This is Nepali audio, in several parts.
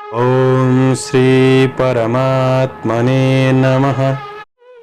ओम श्री परमात्मने नमः।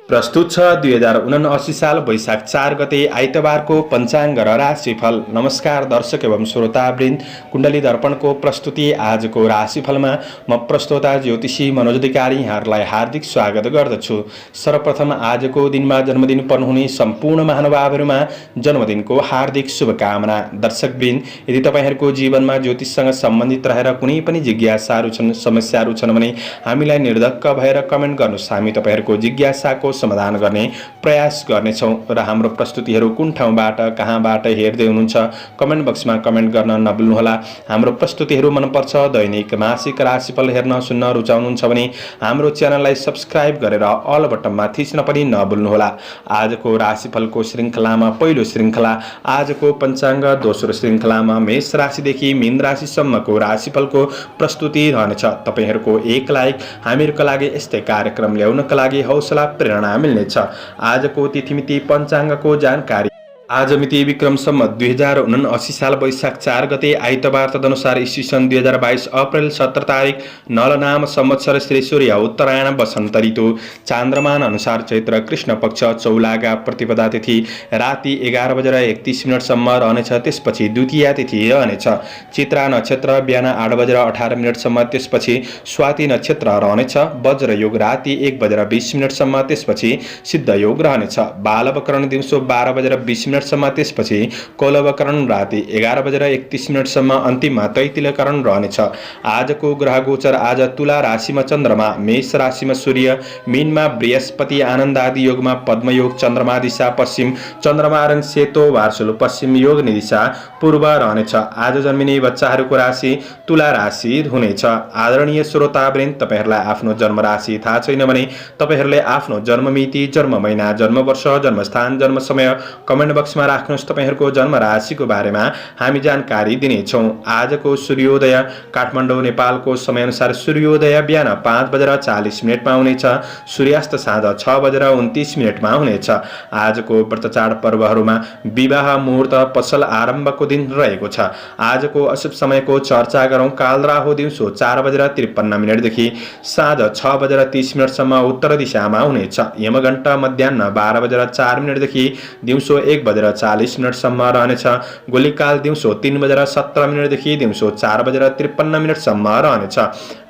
प्रस्तुत छ 2079 साल वैशाख 4 गते आइतबारको पञ्चाङ्ग र राशिफल। नमस्कार दर्शक एवं श्रोतावृन्द, कुण्डली दर्पणको प्रस्तुति आजको राशिफलमा म प्रस्तोता ज्योतिषी मनोज अधिकारी यहाँहरूलाई हार्दिक स्वागत गर्दछु। सर्वप्रथम आजको दिनमा जन्मदिन पर्नुहुने सम्पूर्ण महानुभावहरूमा जन्मदिनको हार्दिक शुभकामना। दर्शकवृन्द, यदि तपाईँहरूको जीवनमा ज्योतिषसँग सम्बन्धित रहेर कुनै पनि जिज्ञासाहरू छन्, समस्याहरू छन् भने हामीलाई निर्धक्क भएर कमेन्ट गर्नुहोस्। हामी तपाईँहरूको जिज्ञासाको समाधान गर्ने प्रयास गर्नेछौँ र हाम्रो प्रस्तुतिहरू कुन ठाउँबाट कहाँबाट हेर्दै हुनुहुन्छ कमेन्ट बक्समा कमेन्ट गर्न नभुल्नुहोला। हाम्रो प्रस्तुतिहरू मनपर्छ, दैनिक मासिक राशिफल हेर्न सुन्न रुचाउनुहुन्छ भने हाम्रो च्यानललाई सब्स्क्राइब गरेर अल बटनमा थिच्न पनि नभुल्नुहोला। आजको राशिफलको श्रृङ्खलामा पहिलो श्रृङ्खला आजको पञ्चाङ्ग, दोस्रो श्रृङ्खलामा मेष राशिदेखि मीन राशिसम्मको राशिफलको प्रस्तुति रहनेछ। तपाईँहरूको एक लाइक हामीहरूका लागि यस्तै कार्यक्रम ल्याउनका लागि हौसला प्रेरणा मिल्नेछ। आजको तिथिमिति पञ्चाङ्गको जानकारी। आज मिति विक्रम सम्वत 2079 साल वैशाख 4 गते आइतबार, तदनुसार ईस्वी सन् 2022 अप्रेल 17 तारिक, नलनाम संवत्सर श्री सूर्य उत्तरायण वसन्त ऋतु, चान्द्रमान अनुसार चैत्र कृष्ण पक्ष चौलागा प्रतिपदा तिथि राति 11:31 रहनेछ। त्यसपछि द्वितीया तिथि रहनेछ। चित्रा नक्षत्र बिहान 8:18 त्यसपछि स्वाति नक्षत्र रहनेछ। वज्र योग राति 1:20 त्यसपछि सिद्ध योग रहनेछ। बालवकरण दिउँसो 12:20 त्यसपछि कौलवकरण राति 11:31 अन्तिममा तैतिलकरण रहनेछ। आजको ग्रह गोचर। आज तुला राशिमा चन्द्रमा, मेष राशिमा सूर्य, मीनमा बृहस्पति, आनन्द आदि योगमा पद्मयोग, चन्द्रमा दिशा पश्चिम, चन्द्रमा रङ सेतो वार्सुल, पश्चिम योग निदिशा पूर्व रहनेछ। आज जन्मिने बच्चाहरूको राशि तुला राशि हुनेछ। आदरणीय श्रोतावृन्द, तपाईँहरूलाई आफ्नो जन्म राशि थाहा छैन भने तपाईँहरूले आफ्नो जन्ममिति, जन्म महिना, जन्म वर्ष, जन्मस्थान, जन्म समय कमेन्ट बक्समा राख्नुहोस्। तपाईँहरूको जन्म राशिको बारेमा हामी जानकारी दिनेछौँ। आजको सूर्योदय काठमाडौँ नेपालको समयअनुसार सूर्योदय बिहान 5:40 हुनेछ। सूर्यास्त साँझ 6:29 हुनेछ। आजको व्रतचाड पर्वहरूमा विवाह मुहुर्त, पसल आरम्भको दिन रहेको छ। आजको अशुभ समयको चर्चा गरौँ। कालराहु दिउँसो 4:53 देखि साँझ 6:30 उत्तर दिशामा हुनेछ। यमघण्टा मध्याह्न 12:04 देखि दिउँसो 1:40 रहनेछ। गोलीकाल दिउँसो 3:17 देखि दिउँसो 4:53 रहनेछ।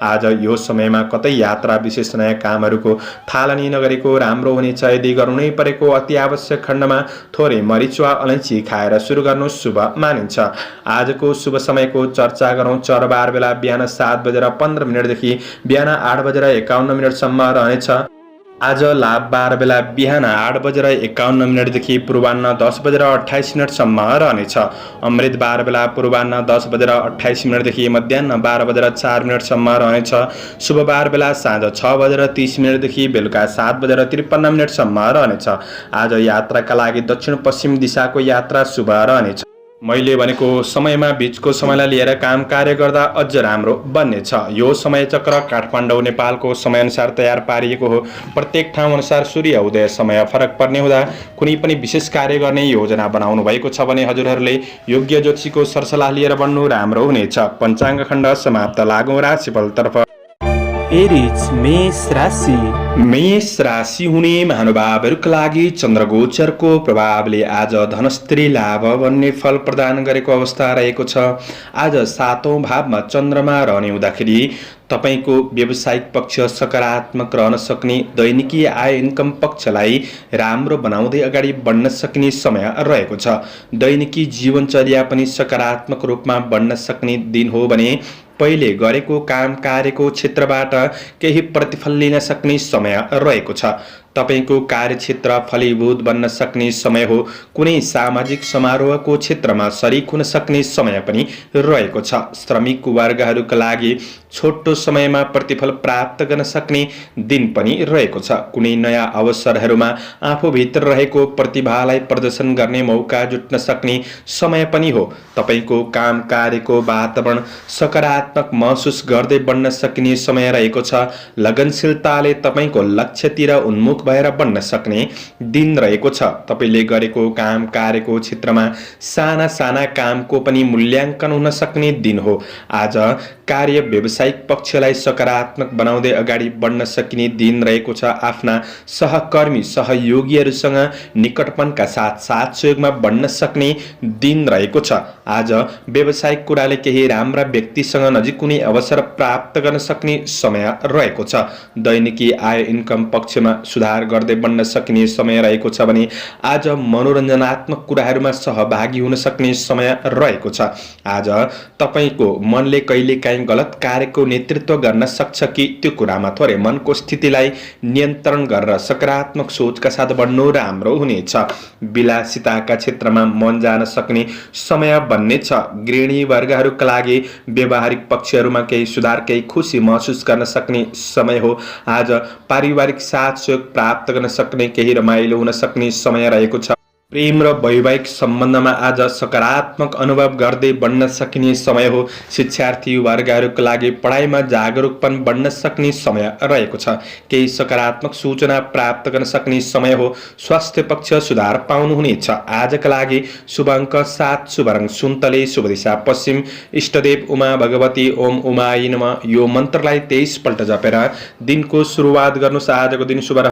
आज यो समयमा कतै यात्रा, विशेष नयाँ कामहरूको थालनी नगरेको राम्रो हुनेछ। यदि गर्नै परेको अति आवश्यक खण्डमा थोरै मरिच वा अलैँची खाएर सुरु गर्नु शुभ मानिन्छ। आजको शुभ समयको चर्चा गरौँ। चरबार बेला बिहान 7:15 देखि बिहान 8:51 रहनेछ। आज लाभ बार बेला बिहान 8:51 देखि पूर्वाह्न 10:28 रहनेछ। अमृत बार बेला पूर्वाह्न 10:28 देखि मध्याह्न 12:04 रहनेछ। शुभ बार बेला साँझ 6:30 देखि बेलुका 7:53 रहनेछ। आज यात्राका लागि दक्षिण पश्चिम दिशाको यात्रा शुभ रहनेछ। मैले भनेको समयमा बीचको समयलाई लिएर काम कार्य गर्दा अझ राम्रो बन्नेछ। यो समय चक्र काठमाडौँ नेपालको समयअनुसार तयार पारिएको हो। प्रत्येक ठाउँ अनुसार सूर्य उदय समय फरक पर्ने हुँदा कुनै पनि विशेष कार्य गर्ने योजना बनाउनु भएको छ भने हजुरहरूले योग्य ज्योतिषीको सरसल्लाह लिएर बन्नु राम्रो हुनेछ। पञ्चाङ्ग खण्ड समाप्त। लागौँ राशिफलतर्फ। एरिज मेष राशि। मेष राशि हुने महानुभावहरूका लागि चन्द्रगोचरको प्रभावले आज धनस्त्री लाभ भन्ने फल प्रदान गरेको अवस्था रहेको छ। आज 7औं भावमा चन्द्रमा रहने हुँदाखेरि तपाईको व्यावसायिक पक्ष सकारात्मक रहन सक्ने, दैनिकी आय इन्कम पक्षलाई राम्रो बनाउँदै अगाडि बढ्न सक्ने समय रहेको छ। दैनिकी जीवनचर्या पनि सकारात्मक रूपमा बढ्न सक्ने दिन हो भने पहिले गरेको काम कार्यको क्षेत्रबाट केही प्रतिफल लिन सक्ने समय रहेको छ। तपाईको कार्यक्षेत्र फलीभूत बन्न सक्ने समय हो। कुनै सामाजिक समारोहको क्षेत्रमा सरिक हुन सक्ने समय पनि रहेको छ। श्रमिक वर्गहरूका लागि छोटो समयमा प्रतिफल प्राप्त गर्न सक्ने दिन पनि रहेको छ। कुनै नयाँ अवसरहरूमा आफूभित्र रहेको प्रतिभालाई प्रदर्शन गर्ने मौका जुट्न सक्ने समय पनि हो। तपाईको काम कार्यको वातावरण सकारात्मक महसुस गर्दै बढ्न सक्ने समय रहेको छ। लगनशीलताले तपाईको लक्ष्यतिर उन्मुख भएर बढ्न सक्ने दिन रहेको छ। तपाईले गरेको काम कार्यको क्षेत्रमा साना साना कामको पनि मूल्याङ्कन हुन सक्ने दिन हो। आज कार्य व्यावसायिक पक्षलाई सकारात्मक बनाउँदै अगाडि बढ्न सकिने दिन रहेको छ। आफ्ना सहकर्मी सहयोगीहरूसँग निकटपनका साथ सहयोगमा बढ्न सक्ने दिन रहेको छ। आज व्यावसायिक कुराले केही राम्रा व्यक्तिसँग नजिक हुने अवसर प्राप्त गर्न सक्ने समय रहेको छ। दैनिकी आय इन्कम पक्षमा सुधार गर्दै बढ्न सकिने समय रहेको छ भने आज मनोरञ्जनात्मक कुराहरूमा सहभागी हुन सक्ने समय रहेको छ। आज तपाईको मनले कहिलेकाहीँ गलत कार्यको नेतृत्व गर्न सक्छ कि त्यो कुरामा थोरै मनको स्थितिलाई नियन्त्रण गरेर सकारात्मक सोचका साथ बढ्नु राम्रो हुनेछ। विलासिताका क्षेत्रमा मन जान सक्ने समय बन्नेछ। गृहिणी वर्गहरूका लागि व्यवहारिक पक्षहरूमा केही सुधार, केही खुसी महसुस गर्न सक्ने समय हो। आज पारिवारिक साथ सहयोग प्राप्त गर्न सक्ने, केही रमाइलो हुन सक्ने समय रहेको छ। प्रेम र वैवाहिक सम्बन्धमा आज सकारात्मक अनुभव गर्दै बढ्न सकिने समय हो। शिक्षार्थी वर्गहरूका लागि पढाइमा जागरुकपन बढ्न सक्ने समय रहेको छ। केही सकारात्मक सूचना प्राप्त गर्न सक्ने समय हो। स्वास्थ्य पक्ष सुधार पाउनुहुनेछ। आजका लागि शुभ अङ्क 7, शुभ रङ सुन्तले, शुभ दिशा पश्चिम, इष्टदेव उमा भगवती ओम उमाय नमः यो मन्त्रलाई 23 पल्ट जपेर दिनको सुरुवात गर्नुहोस्। आजको दिन शुभ।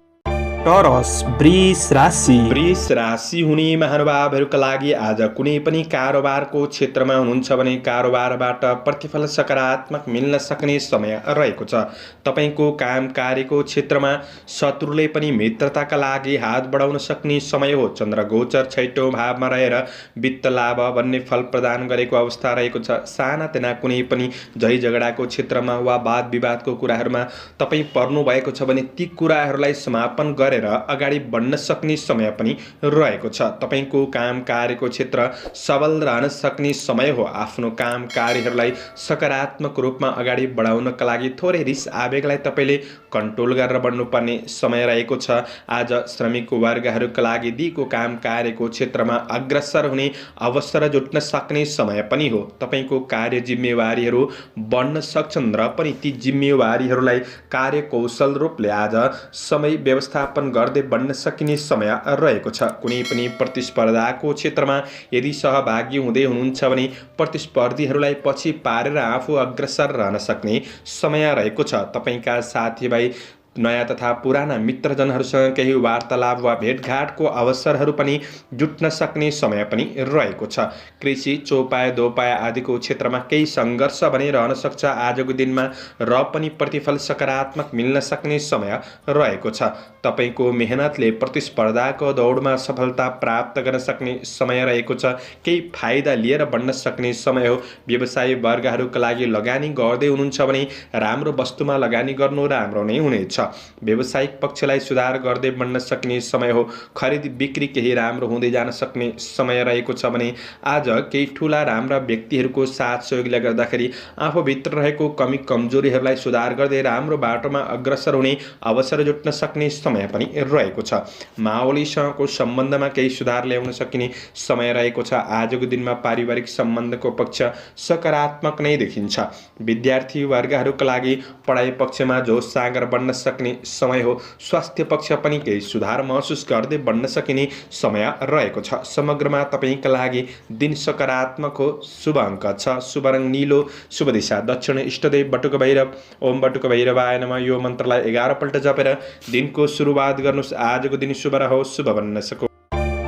टरस वृष राशि। वृष राशि हुने महानुभावहरूका लागि आज कुनै पनि कारोबारको क्षेत्रमा हुनुहुन्छ भने कारोबारबाट प्रतिफल सकारात्मक मिल्न सक्ने समय रहेको छ। तपाईको काम कार्यको क्षेत्रमा शत्रुले पनि मित्रताका लागि हात बढाउन सक्ने समय हो। चन्द्र गोचर 6औं भावमा रहेर वित्त लाभ भन्ने फल प्रदान गरेको अवस्था रहेको छ। सानातिना कुनै पनि झै झगडाको क्षेत्रमा वा वाद विवादको कुराहरूमा तपाईँ पर्नु भएको छ भने ती कुराहरूलाई समापन गरेर अगाडि बढ्न सक्ने समय पनि रहेको छ। तपाईको काम कार्यको क्षेत्र सबल रहन सक्ने समय हो। आफ्नो काम कार्यहरूलाई सकारात्मक रूपमा अगाडि बढाउनका लागि थोरै रिस आवेगलाई तपाईले कन्ट्रोल गरेर बढ्नुपर्ने समय रहेको छ। आज श्रमिक वर्गहरूका लागि दिएको काम कार्यको क्षेत्रमा अग्रसर हुने अवसर जुट्न सक्ने समय पनि हो। तपाईको कार्य जिम्मेवारीहरू बढ्न सक्छन् र पनि ती जिम्मेवारीहरूलाई कार्यकौशल रूपले आज समय व्यवस्थापन गर्दै बढ्न सकिने समय रहेको छ। कुनै पनि प्रतिस्पर्धाको क्षेत्रमा यदि सहभागी हुँदै हुनुहुन्छ भने प्रतिस्पर्धीहरूलाई पछि पारेर आफू अग्रसर रहन सक्ने समय रहेको छ। तपाईका साथीभाइ नयाँ तथा पुराना मित्रजनहरूसँग केही वार्तालाप वा भेटघाटको अवसरहरू पनि जुट्न सक्ने समय पनि रहेको छ। कृषि, चौपाया दोपाया आदिको क्षेत्रमा केही सङ्घर्ष भने रहन सक्छ आजको दिनमा, र पनि प्रतिफल सकारात्मक मिल्न सक्ने समय रहेको छ। तपाईको मेहनतले प्रतिस्पर्धाको दौडमा सफलता प्राप्त गर्न सक्ने समय रहेको छ। केही फाइदा लिएर बढ्न सक्ने समय हो। व्यवसायी वर्गहरूका लागि लगानी गर्दै हुनुहुन्छ भने राम्रो वस्तुमा लगानी गर्नु राम्रो नै हुनेछ। व्यावसायिक पक्षलाई सुधार गर्दै बढ्न सक्ने समय हो। खरिद बिक्री केही राम्रो हुँदै जान सक्ने समय रहेको छ भने आज केही ठुला राम्रा व्यक्तिहरूको साथ सहयोगले गर्दाखेरि आफूभित्र रहेको कमी कमजोरीहरूलाई सुधार गर्दै राम्रो बाटोमा अग्रसर हुने अवसर जुट्न सक्ने समय पनि रहेको छ। माओलीसँगको सम्बन्धमा केही सुधार ल्याउन सकिने समय रहेको छ। आजको दिनमा पारिवारिक सम्बन्धको पक्ष सकारात्मक नै देखिन्छ। विद्यार्थी वर्गहरूका लागि पढाइ पक्षमा जोस जाँगर बढ्न सक्ने समय हो। स्वास्थ्य पक्ष पनि केही सुधार महसुस गर्दै बढ्न सकिने समय रहेको छ। समग्रमा तपाईका लागि दिन सकारात्मक हो। शुभ अङ्क 6, शुभ रङ नीलो, शुभ दिशा दक्षिण, इष्टदेव बटुक भैरव ओम बटुक भैरवाय नमः यो मन्त्रलाई 11 पल्ट जपेर दिनको सुरुवात गर्नुहोस्। आजको दिन शुभ रहोस्, शुभ बन्न सको।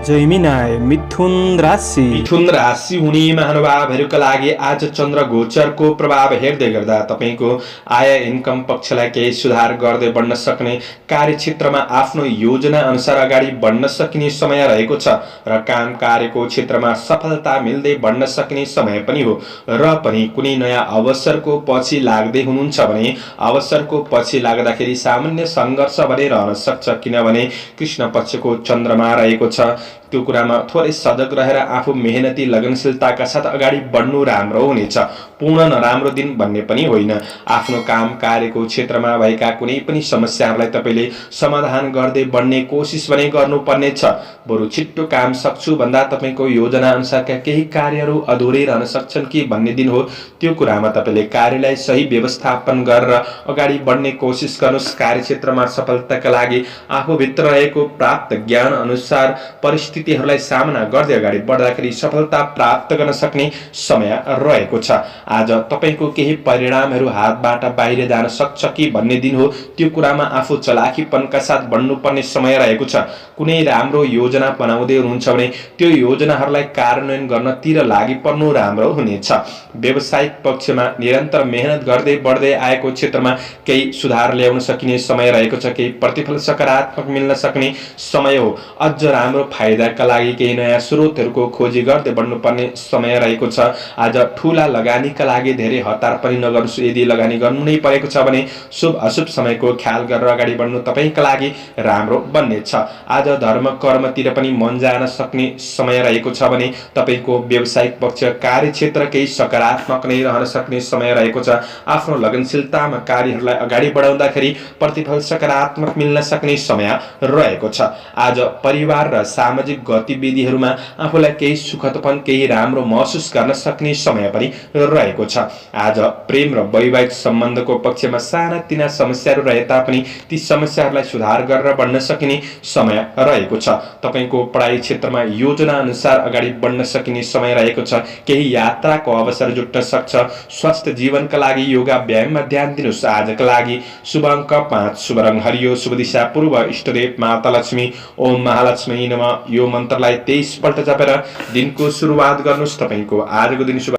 जैमिनाय मिथुन राशि। मिथुन राशि हुने महानुभावहरूका लागि आज चन्द्र गोचरको प्रभाव हेर्दै गर्दा तपाईको आय इन्कम पक्षलाई केही सुधार गर्दै बढ्न सक्ने, कार्यक्षेत्रमा आफ्नो योजना अनुसार अगाडि बढ्न सकिने समय रहेको छ र काम कार्यको क्षेत्रमा सफलता मिल्दै बढ्न सकिने समय पनि हो। र पनि कुनै नयाँ अवसरको पछि लाग्दै हुनुहुन्छ भने अवसरको पछि लाग्दाखेरि सामान्य सङ्घर्ष भने रहन सक्छ, किनभने कृष्ण पक्षको चन्द्रमा रहेको छ। त्यो कुरामा थोरै सजग रहेर आफू मेहनती लगनशीलताका साथ अगाडि बढ्नु राम्रो हुनेछ। पूर्ण नराम्रो दिन भन्ने पनि होइन। आफ्नो काम कार्यको क्षेत्रमा भएका कुनै पनि समस्याहरूलाई तपाईले समाधान गर्दै बढ्ने कोसिस भने गर्नुपर्नेछ। बरु छिट्टो काम सक्छु भन्दा तपाईको योजना अनुसारका केही कार्यहरू अधुरै रहन सक्छन् कि भन्ने दिन हो। त्यो कुरामा तपाईले कार्यलाई सही व्यवस्थापन गरेर अगाडि बढ्ने कोसिस गर्नुहोस्। कार्यक्षेत्रमा सफलताका लागि आफूभित्र रहेको प्राप्त ज्ञान अनुसार परिस्थिति परिस्थितिहरूलाई सामना गर्दै अगाडि बढ्दाखेरि सफलता प्राप्त गर्न सक्ने समय रहेको छ। आज तपाईको केही परिणामहरू हातबाट बाहिर जान सक्छ कि भन्ने दिन हो। त्यो कुरामा आफू चलाखीपनका साथ बढ्नुपर्ने समय रहेको छ। कुनै राम्रो योजना बनाउँदै हुनुहुन्छ भने त्यो योजनाहरूलाई कार्यान्वयन गर्नतिर लागि पर्नु राम्रो हुनेछ। व्यावसायिक पक्षमा निरन्तर मेहनत गर्दै बढ्दै आएको क्षेत्रमा केही सुधार ल्याउन सकिने समय रहेको छ। केही प्रतिफल सकारात्मक मिल्न सक्ने समय हो। अझ राम्रो फाइदाका लागि केही नयाँ स्रोतहरूको खोजी गर्दै बढ्नुपर्ने समय रहेको छ। आज ठूला लगानीका लागि धेरै हतार पनि नगर्नुहोस्। यदि लगानी गर्नु नै परेको छ भने शुभ अशुभ समयको ख्याल गरेर अगाडि बढ्नु तपाईका लागि राम्रो बन्नेछ। आज धर्म कर्मतिर पनि मन जान सक्ने समय रहेको छ भने तपाईको व्यावसायिक पक्ष कार्यक्षेत्र केही सकारात्मक नै रहन सक्ने समय रहेको छ। आफ्नो लगनशीलतामा कार्यहरूलाई अगाडि बढाउँदाखेरि प्रतिफल सकारात्मक मिल्न सक्ने समय रहेको छ। आज परिवार र सामाजिक गतिविधिहरूमा आफूलाई केही सुखदपन केही राम्रो महसुस गर्न सक्ने समय पनि रहेको छ। आज प्रेम र वैवाहिक सम्बन्धको पक्षमा सानातिना समस्याहरू रहे तापनि ती समस्याहरूलाई सुधार गरेर बढ्न सकिने समय रहेको छ। तपाईको पढाइ क्षेत्रमा योजना अनुसार अगाडि बढ्न सकिने समय रहेको छ। केही यात्राको अवसर जुट्न सक्छ। स्वास्थ्य जीवनका लागि योगा व्यायाममा ध्यान दिनुहोस्। आजका लागि शुभ अङ्क 5, शुभ रङ हरियो, शुभ दिशा पूर्व, इष्टदेव माता लक्ष्मी, ओम महालक्ष्मी नमः यो मन्त्रलाई 23 पल्ट जपेर दिनको सुरुवात गर्नुहोस्। तपाईको आजको दिन शुभ।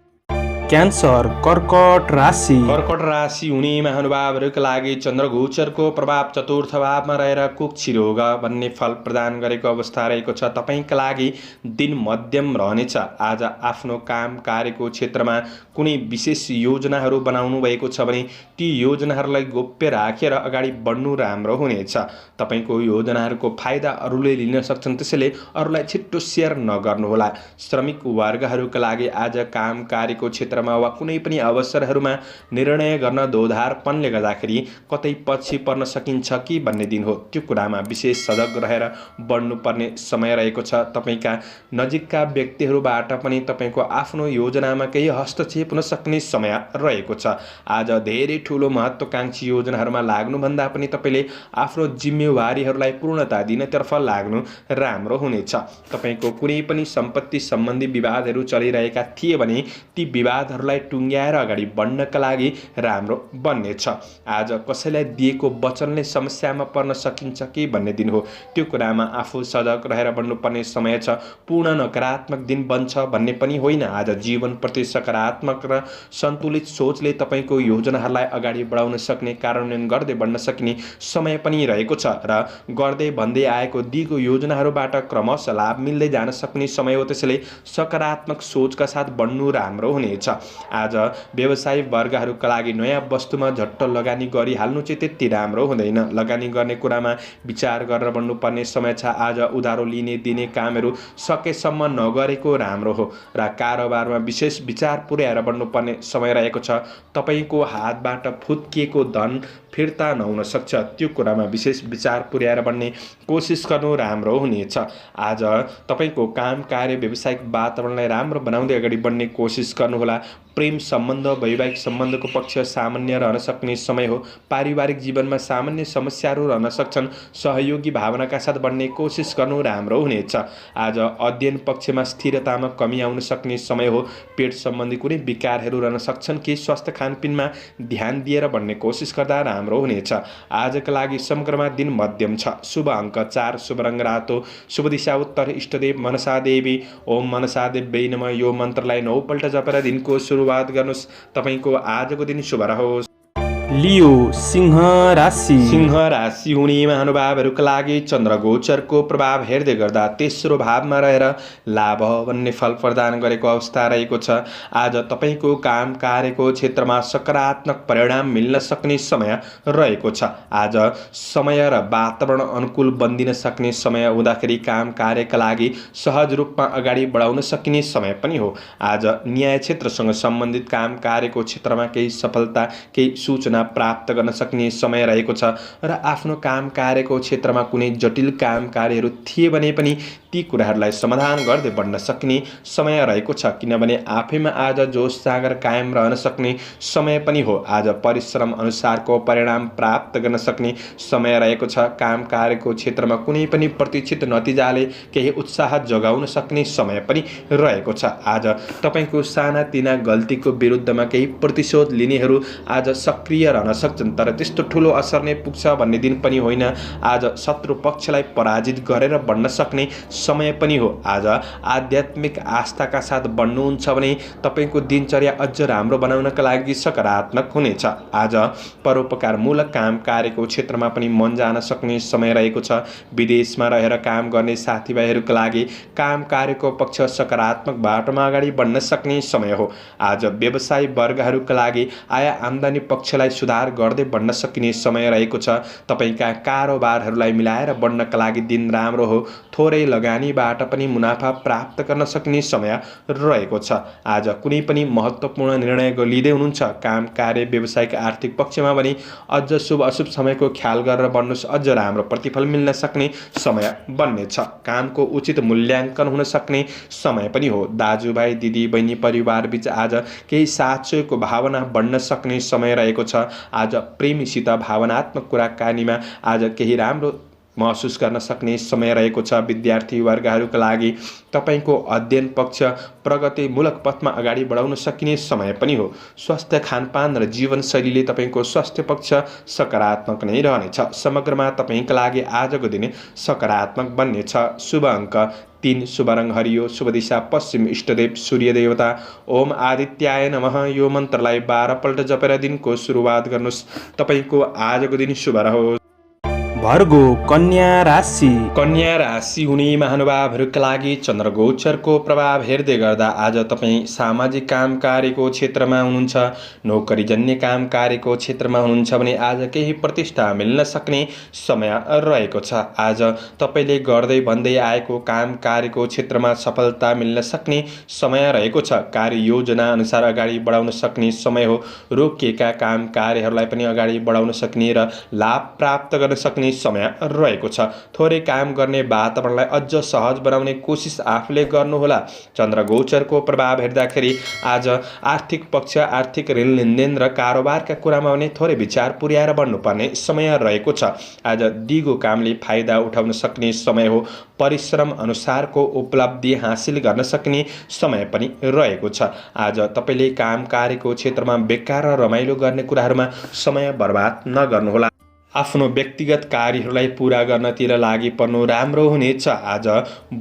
क्यान्सर कर्कट राशि। कर्कट राशि हुने महानुभावहरूका लागि चन्द्रगोचरको प्रभाव चतुर्थ भावमा रहेर कुक्षी रोग भन्ने फल प्रदान गरेको अवस्था रहेको छ। तपाईका लागि दिन मध्यम रहनेछ। आज आफ्नो काम कार्यको क्षेत्रमा कुनै विशेष योजनाहरू बनाउनु भएको छ भने ती योजनाहरूलाई गोप्य राखेर अगाडि बढ्नु राम्रो हुनेछ। तपाईको योजनाहरूको फाइदा अरूले लिन सक्छन्, त्यसैले अरूलाई छिट्टो सेयर नगर्नुहोला। श्रमिक वर्गहरूका लागि आज काम कार्यको क्षेत्रमा वा कुनै पनि अवसरहरूमा निर्णय गर्न दोधारपनले गर्दाखेरि कतै पछि पर्न सकिन्छ कि भन्ने दिन हो। त्यो कुरामा विशेष सजग रहेर बढ्नुपर्ने समय रहेको छ। तपाईका नजिकका व्यक्तिहरूबाट पनि तपाईको आफ्नो योजनामा केही हस्तक्षेप हुन सक्ने समय रहेको छ। आज धेरै ठूलो महत्त्वकांक्षी योजनाहरूमा लाग्नुभन्दा पनि तपाईले आफ्नो जिम्मेवारीहरूलाई पूर्णता दिनतर्फ लाग्नु राम्रो हुनेछ। तपाईको कुनै पनि सम्पत्ति सम्बन्धी विवादहरू चलिरहेका थिए भने ती विवादहरूलाई टुङ्ग्याएर अगाडि बढ्नका लागि राम्रो बन्नेछ। आज कसैलाई दिएको वचनले समस्यामा पर्न सकिन्छ कि भन्ने दिन हो। त्यो कुरामा आफू सजग रहेर बढ्नुपर्ने समय छ। पूर्ण नकारात्मक दिन बन्छ भन्ने पनि होइन। आज जीवनप्रति सकारात्मक र सन्तुलित सोचले तपाईको योजनाहरूलाई अगाडि बढाउन सक्ने, कार्यान्वयन गर्दै बढ्न सक्ने समय पनि रहेको छ र गर्दै भन्दै आएको दिगो योजनाहरूबाट क्रमशः लाभ मिल्दै जान सक्ने समय हो। त्यसैले सकारात्मक सोचका साथ बढ्नु राम्रो हुनेछ। आज व्यवसायी वर्गहरूका लागि नयाँ वस्तुमा झट्ट लगानी गरिहाल्नु चाहिँ त्यति राम्रो हुँदैन। लगानी गर्ने कुरामा विचार गरेर बढ्नुपर्ने समय छ। आज उधारो लिने दिने कामहरू सकेसम्म नगरेको राम्रो हो र कारोबारमा विशेष विचार पुर्याएर बढ्नुपर्ने समय रहेको छ। तपाईको हातबाट फुत्किएको धन फिर्ता नहुन सक्छ। त्यो कुरामा विशेष विचार पुर्याएर बढ्ने कोसिस गर्नु राम्रो हुनेछ। आज तपाईको काम कार्य व्यावसायिक वातावरणलाई राम्रो बनाउँदै अगाडि बढ्ने कोसिस गर्नुहोला। प्रेम सम्बन्ध वैवाहिक सम्बन्धको पक्ष सामान्य रहन सक्ने समय हो। पारिवारिक जीवनमा सामान्य समस्याहरू रहन सक्छन्। सहयोगी भावनाका साथ बढ्ने कोसिस गर्नु राम्रो हुनेछ। आज अध्ययन पक्षमा स्थिरतामा कमी आउन सक्ने समय हो। पेट सम्बन्धी कुनै विकारहरू रहन सक्छन् कि स्वास्थ्य खानपिनमा ध्यान दिएर बढ्ने कोसिस गर्दा राम्रो हुनेछ। आजका लागि समग्रमा दिन मध्यम छ। शुभ अङ्क 4, शुभ रङ रातो, शुभ दिशा उत्तर, इष्टदेव मनसा देवी, ओम मनसा देवी नमः यो मन्त्रलाई 9 पल्ट जपेर दिनको सुरुवात गर्नुहोस्। तपाईको आजको दिन शुभ रहोस्। लियो सिंह राशि। सिंह राशि हुने महानुभावहरूका लागि चन्द्रगोचरको प्रभाव हेर्दै गर्दा तेस्रो भावमा रहेर लाभ भन्ने फल प्रदान गरेको अवस्था रहेको छ। आज तपाईको काम कार्यको क्षेत्रमा सकारात्मक परिणाम मिल्न सक्ने समय रहेको छ। आज समय र वातावरण अनुकूल बनिदिन सक्ने समय हुँदाखेरि काम कार्यका लागि सहज रूपमा अगाडि बढाउन सकिने समय पनि हो। आज न्याय क्षेत्रसँग सम्बन्धित काम कार्यको क्षेत्रमा केही सफलता केही सूचना प्राप्त गर्न सक्ने समय रहेको छ र आफ्नो काम कार्यको क्षेत्रमा कुनै जटिल काम कार्यहरू थिए भने पनि ती ती कुराहरूलाई समाधान गर्दै बढ्न सक्ने समय रहेको छ। किनभने आफैमा आज जोस जाँगर कायम रहन सक्ने समय पनि हो। आज परिश्रम अनुसारको परिणाम प्राप्त गर्न सक्ने समय रहेको छ। काम कार्यको क्षेत्रमा कुनै पनि प्रतीक्षित नतिजाले केही उत्साह जगाउन सक्ने समय पनि रहेको छ। आज तपाईको सानातिना गल्तीको विरुद्धमा केही प्रतिशोध लिनेहरू आज सक्रिय रहन सक्छन्, तर त्यस्तो ठुलो असर नै पुग्छ भन्ने दिन पनि होइन। आज शत्रु पक्षलाई पराजित गरेर बढ्न सक्ने समय पनि हो। आज आध्यात्मिक आस्थाका साथ बढ्नुहुन्छ भने तपाईको दिनचर्या अझ राम्रो बनाउनका लागि सकारात्मक हुनेछ। आज परोपकारमूलक काम कार्यको क्षेत्रमा पनि मन जान सक्ने समय रहेको छ। विदेशमा रहेर काम गर्ने साथीभाइहरूका लागि काम कार्यको पक्ष सकारात्मक बाटोमा अगाडि बढ्न सक्ने समय हो। आज व्यवसायी वर्गहरूका लागि आय आम्दानी पक्षलाई सुधार गर्दै बढ्न सकिने समय रहेको छ। तपाईका कारोबारहरूलाई मिलाएर बढ्नका लागि दिन राम्रो हो। थोरै लगानीबाट पनि मुनाफा प्राप्त गर्न सक्ने समय रहेको छ। आज कुनै पनि महत्त्वपूर्ण निर्णय लिँदै हुनुहुन्छ, काम कार्य व्यवसायिक आर्थिक पक्षमा पनि अझ शुभ अशुभ समयको ख्याल गरेर बढ्नुहोस्, अझ राम्रो प्रतिफल मिल्न सक्ने समय बन्नेछ। कामको उचित मूल्याङ्कन हुन सक्ने समय पनि हो। दाजुभाइ दिदी बहिनी परिवारबीच आज केही साथसहयोगको भावना बढ्न सक्ने समय रहेको छ। आज प्रेमीसित भावनात्मक कुराकानीमा आज केही राम्रो महसुस गर्न सक्ने समय रहेको छ। विद्यार्थी वर्गहरूका लागि तपाईको अध्ययन पक्ष प्रगतिमूलक पथमा अगाडि बढाउन सकिने समय पनि हो। स्वास्थ्य खानपान र जीवनशैलीले तपाईको स्वास्थ्य पक्ष सकारात्मक नै रहनेछ। समग्रमा तपाईका लागि आजको दिन सकारात्मक बन्नेछ। शुभ अङ्क 3, शुभ रङ हरियो, शुभ दिशा पश्चिम, इष्टदेव सूर्य देवता ओम आदित्याय नमः। यो मन्त्रलाई 12 पल्ट जपेर दिनको सुरुवात गर्नुहोस्। तपाईको आजको दिन शुभ रहोस्। भर्गो कन्या राशि। कन्या राशि हुने महानुभावहरूका लागि चन्द्रगोचरको प्रभाव हेर्दै गर्दा आज तपाईँ सामाजिक काम कार्यको क्षेत्रमा हुनुहुन्छ, नोकरीजन्य काम कार्यको क्षेत्रमा हुनुहुन्छ भने आज केही प्रतिष्ठा मिल्न सक्ने समय रहेको छ। आज तपाईँले गर्दै भन्दै आएको काम कार्यको क्षेत्रमा सफलता मिल्न सक्ने समय रहेको छ। कार्ययोजना अनुसार अगाडि बढाउन सक्ने समय हो। रोकिएका काम कार्यहरूलाई पनि अगाडि बढाउन सक्ने र लाभ प्राप्त गर्न सक्ने समय रहेको छ। थोरै काम गर्ने वातावरणलाई अझ सहज बनाउने कोसिस आफूले गर्नुहोला। चन्द्रगोचरको प्रभाव हेर्दाखेरि आज आर्थिक पक्ष, आर्थिक ऋण लेनदेन र कारोबारका कुरामा भने थोरै विचार पुर्याएर बढ्नुपर्ने समय रहेको छ। आज दिगो कामले फाइदा उठाउन सक्ने समय हो। परिश्रम अनुसारको उपलब्धि हासिल गर्न सक्ने समय पनि रहेको छ। आज तपाईँले काम कार्यको क्षेत्रमा बेकार र रमाइलो गर्ने कुराहरूमा समय बर्बाद नगर्नुहोला। आफ्नो व्यक्तिगत कार्यहरूलाई पूरा गर्नतिर लागि पर्नु राम्रो हुनेछ। आज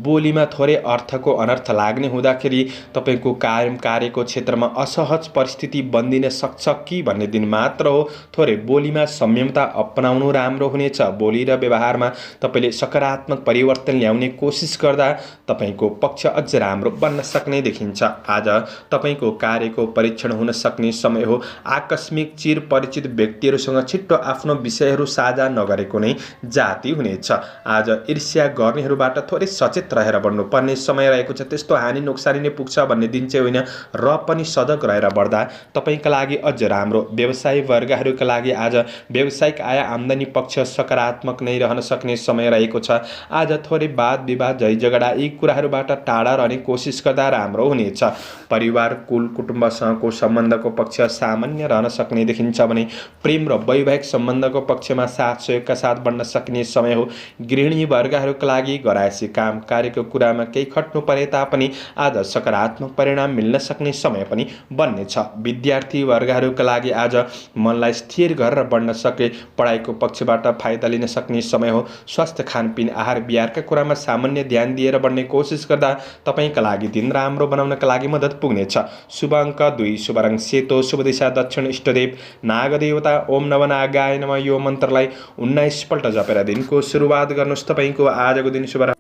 बोलीमा थोरै अर्थको अनर्थ लाग्ने हुँदाखेरि तपाईँको कार्यको क्षेत्रमा असहज परिस्थिति बन्दिन सक्छ कि भन्ने दिन मात्र हो। थोरै बोलीमा संयमता अपनाउनु राम्रो हुनेछ। बोली र व्यवहारमा तपाईँले सकारात्मक परिवर्तन ल्याउने कोसिस गर्दा तपाईँको पक्ष अझ राम्रो बन्न सक्ने देखिन्छ। आज तपाईँको कार्यको परीक्षण हुन सक्ने समय हो। आकस्मिक चिर परिचित व्यक्तिहरूसँग छिट्टो आफ्नो विषयहरू साझा नगरेको नै जाति हुनेछ। आज ईर्ष्या गर्नेहरूबाट थोरै सचेत रहेर बढ्नुपर्ने समय रहेको छ। त्यस्तो हानि नोक्सानी नै पुग्छ भन्ने दिन चाहिँ होइन, र पनि सजग रहेर बढ्दा तपाईँका लागि अझ राम्रो। व्यवसायी वर्गहरूका लागि आज व्यावसायिक आय आम्दानी पक्ष सकारात्मक नै रहन सक्ने समय रहेको छ। आज थोरै वाद विवाद झै झगडा यी कुराहरूबाट टाढा रहने कोसिस गर्दा राम्रो हुनेछ। परिवार कुल कुटुम्बसँगको सम्बन्धको पक्ष सामान्य रहन सक्ने देखिन्छ भने प्रेम र वैवाहिक सम्बन्धको पक्षमा साथ सहयोगका साथ बढ्न सक्ने समय हो। गृहिणी वर्गहरूका लागि घरायसी काम कार्यको कुरामा केही खट्नु परे तापनि आज सकारात्मक परिणाम मिल्न सक्ने समय पनि बन्नेछ। विद्यार्थी वर्गहरूका लागि आज मनलाई स्थिर गरेर बढ्न सके पढाइको पक्षबाट फाइदा लिन सक्ने समय हो। स्वास्थ्य खानपिन आहार विहारका कुरामा सामान्य ध्यान दिएर बढ्ने कोसिस गर्दा तपाईँका लागि दिन राम्रो बनाउनका लागि मद्दत पुग्नेछ। शुभ अङ्क 2, शुभ रङ सेतो, शुभ दिशा दक्षिण, इष्टदेव नागदेवता ओम नवनागाय नमः। यो मन्त्रलाई 19 पल्ट जपेर दिनको सुरुवात गर्नुहोस्। तपाईँको आजको दिन शुभ।